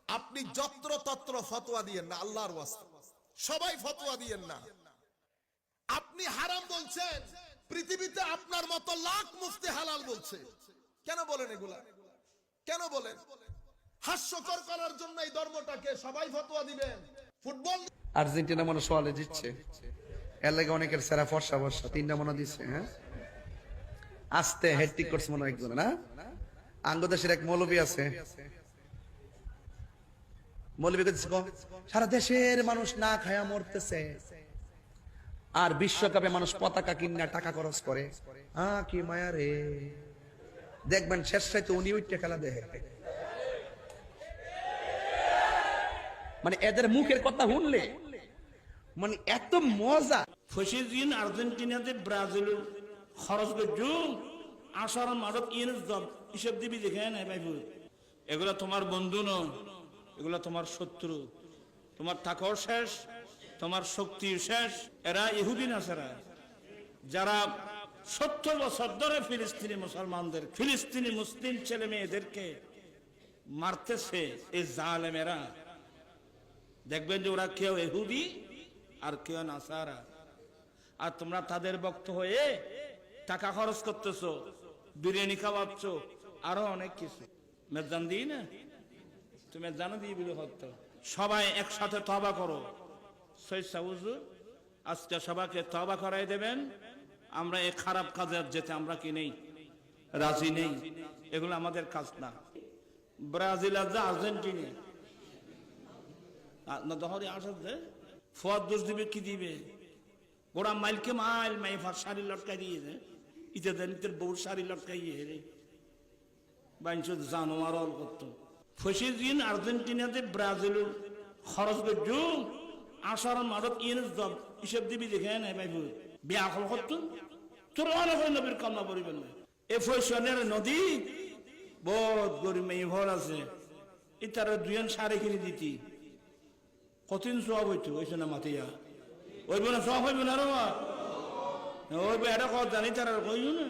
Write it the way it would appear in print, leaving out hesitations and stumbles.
আপনি যত্র তত্র ফতোয়া দিয়েন না, আল্লাহর ওয়াস্তে সবাই ফতোয়া দিয়েন না। আপনি হারাম বলছেন, পৃথিবীতে আপনার মতো লাখ মুফতি হালাল বলছে। কেন বলেন এগুলা? কেন বলেন? হাস্যকর করার জন্য এই ধর্মটাকে সবাই ফতোয়া দিবেন। ফুটবল আর্জেন্টিনা মনে সোয়ালে জিতছে, এর লাগে অনেকের সেরা ফর্সা ফর্সা তিনটা মনে দিচ্ছে। হ্যাঁ, আস্তে হ্যাট্রিক করছে মনে একজন না। আঙ্গদেশের এক মৌলবী আছে, মৌলবী সারা দেশের মানুষ না খায়া মরতেছে, আর বিশ্বকাপে মানুষ পতাকা কিনা টাকা খরচ করে। কি মায়া রে, দেখবেন শেষ রাইতে উনি উইটে খেলা দেখে। মানে এদের মুখের কথা শুনলে মানে এত মজা। ফসিদিন আর্জেন্টিনাতে ব্রাজিল খরচ করছু আসার মাদক হিসেব দিবি দেখে নাই ভাইবু। এগুলা তোমার বন্ধু নয়, এগুলা তোমার শত্রু। তোমার টাকাও শেষ, তোমার শক্তি শেষ। এরা ইহুদিন আছেরা যারা 70 বছর ধরে ফিলিস্তিনি মুসলমানদের, ফিলিস্তিনি মুসলিম ছেলে মেয়েদেরকে মারতেছে। এই জালেমেরা দেখবেন যে ওরা কেউ ইহুদি আর কেউ নাসারা। আর তোমরা তাদের ভক্ত হয়ে টাকা খরচ করতেছো, বিরিয়ানি খাওয়াচ্ছ, আরো অনেক কিছু। মেজান দিই না, তুমি জানো দিই বলে হতো। সবাই একসাথে তওবা করো। সৈয়দ হুজুর আজকে সবাইকে তওবা করাই দেবেন। আমরা এই খারাপ কাজে যেতে আমরা কি নেই, রাজি নেই। এগুলো আমাদের কাজ না। ব্রাজিল আর আর্জেন্টিনা না দহরে আসে ফোয়াদ দোষ দিবে কি দিবে? ওরা মাইলকে মাইল মাইফার শাড়ি লটকাই দিয়েছে, ইতে দেন বউ শাড়ি লটকাইয়ে রে বাইঞ্চ জানোয়ার অল করতো। ফসিদিন আর্জেন্টিনাতে ব্রাজিল খরচ করছু আসার মাদক হিসেব দিবি দেখে নাই ভাইবু। বিয়া হল করতুন তোর অনেক নবীর কামনা পড়িবেন না। এ ফসনের নদী বহুত গরিব মেয়ে ভর আছে, ইতার দুজন সাড়ে কিনে দিতি কতদিন সব হইতো ওইছে না মাতিয়া ওইব না সব হইব না রে ওইব এটা কথা জানি তারা কইও না।